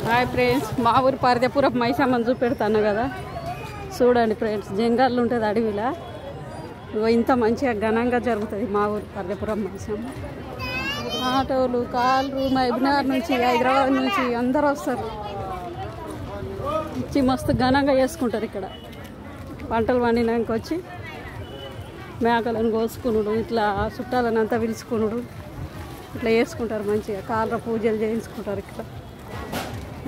Hi friends, మా ఊరి పర్దపురం మైసమ్మని చూపెడతాను కదా. చూడండి ఫ్రెండ్స్, జంగాళ్ళు ఉంటుంది అడవిలా. ఇంత మంచిగా ఘనంగా జరుగుతుంది మా ఊరి పర్దపురం మైసమ్మ. ఆటోలు, కార్లు, మహబూబ్నగర్ నుంచి, హైదరాబాద్ నుంచి అందరూ వస్తారు. వచ్చి మస్తు ఘనంగా చేసుకుంటారు ఇక్కడ. పంటలు పండినాక వచ్చి మేకలను కోసుకునుడు, ఇట్లా చుట్టాలను అంతా పిలుచుకునుడు, ఇట్లా చేసుకుంటారు. మంచిగా కాళ్ళ పూజలు చేయించుకుంటారు. ఇక్కడ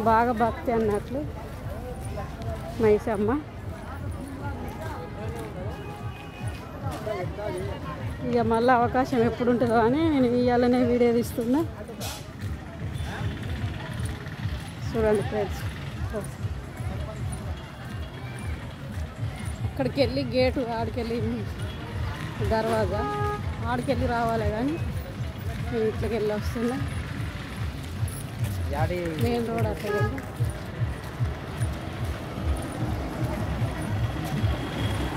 బాగా భక్తి అన్నట్లు మైసమ్మ. ఇక మళ్ళీ అవకాశం ఎప్పుడు ఉంటుందో అని నేను ఇవాళనే వీడియో తీస్తున్నా. చూడండి ఫ్రెండ్స్, అక్కడికి వెళ్ళి గేటు ఆడికెళ్ళి దర్వాజా ఆడికెళ్ళి రావాలి, కానీ నేను ఇట్లకి వెళ్ళి వస్తున్నా. మెయిన్ రోడ్ అక్కడ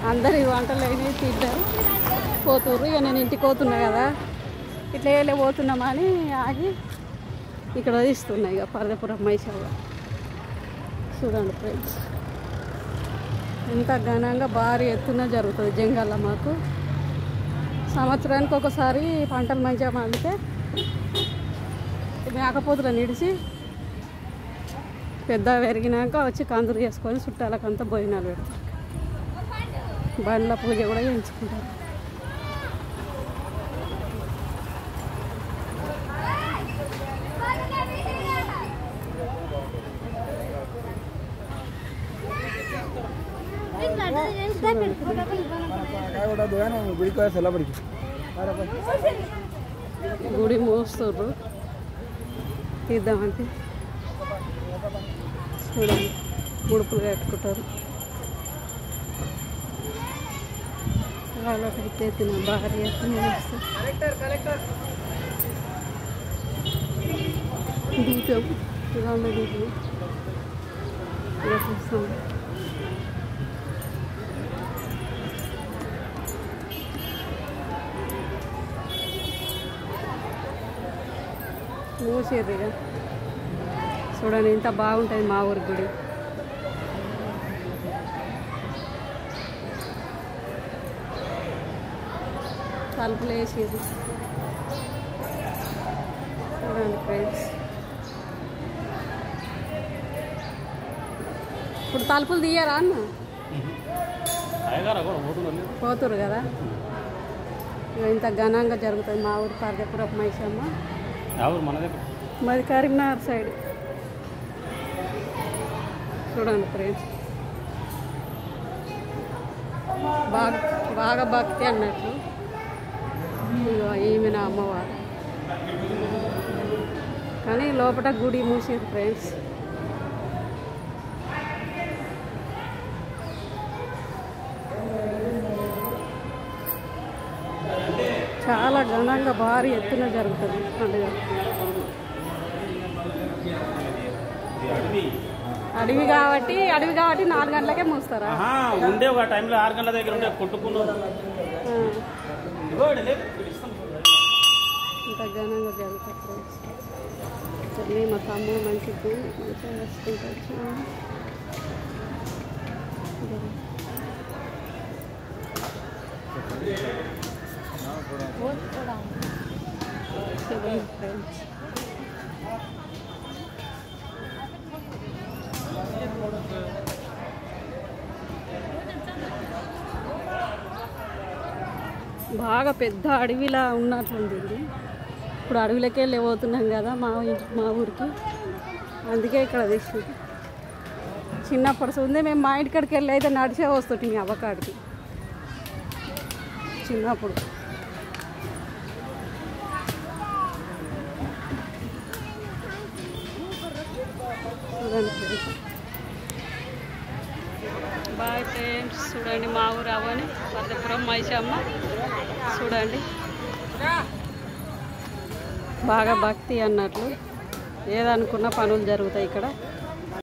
అందరు వంటలు అయినాయి, తింటారు, పోతుర్రు. ఇక నేను ఇంటికి పోతున్నా కదా, ఇట్లా వెళ్ళి పోతున్నామని ఆగి ఇక్కడ తీస్తున్నా. ఇక పర్దపురం మైసమ్మ చూడండి ఫ్రెండ్స్, ఎంత ఘనంగా భారీ ఎత్తున జరుగుతుంది జంగాల. మాకు సంవత్సరానికి ఒకసారి పంటలు మంచిగా పండితే మేకపోతులను ఇడిచి పెద్ద పెరిగినాక వచ్చి కందులు చేసుకొని చుట్టాలకంతా భోజనాలు పెడతారు. బండ్ల పూజ కూడా చేయించుకుంటారు. గుడి మోస్తుర్రు, తీద్దామంటే చూడండి, ముడుపులు కట్టుకుంటారు. వాళ్ళకి ఎత్తిన భారీ ఎత్తున వస్తారు. దీపం ఇవాళ దీపం ఇలా చూస్తాం. మూసేదిగా చూడండి, ఎంత బాగుంటుంది మా ఊరి గుడి. తలుపులు వేసేది చూడండి ఫ్రెండ్స్. ఇప్పుడు తలుపులు తీయరా అన్న? పోతురు కదా. ఇంత ఘనంగా జరుగుతుంది మా ఊరి పర్దపురం మైసమ్మ. మాది కరీంనగర్ సైడ్. చూడండి ఫ్రెండ్స్, బాగా భక్తి అన్నట్లు. ఈమె నా అమ్మవారు, కానీ లోపల గుడి మూసేది ఫ్రెండ్స్. చాలా ఘనంగా భారీ ఎత్తున జరుగుతుంది పండుగ. అడవి కాబట్టి 4 గంటలకే మూస్తారా? ఉండే ఒక టైంలో 6 గంటల దగ్గర ఉండే కొట్టుకున్నారు. ఇంత ఘనంగా జరుగుతుంది. మా తమ్ముడు మంచిగా వేసుకుంటూ ఫ్రెండ్స్. బాగా పెద్ద అడవిలా ఉన్నట్లుంది ఇది. ఇప్పుడు అడవిలోకి వెళ్ళి పోతున్నాం కదా మా ఊరికి, అందుకే ఇక్కడ తీసి. చిన్నప్పటి ఉంది మేము మా ఇంటికాడికి వెళ్ళి అయితే నడిచే వస్తుంటే మీ అవ్వకాడికి చిన్నప్పుడు. బాయ్ ఫ్రెండ్స్, చూడండి మా ఊరు అవని పర్దపురం మైసమ్మ. చూడండి, బాగా భక్తి అన్నట్లు. ఏదనుకున్న పనులు జరుగుతాయి ఇక్కడ.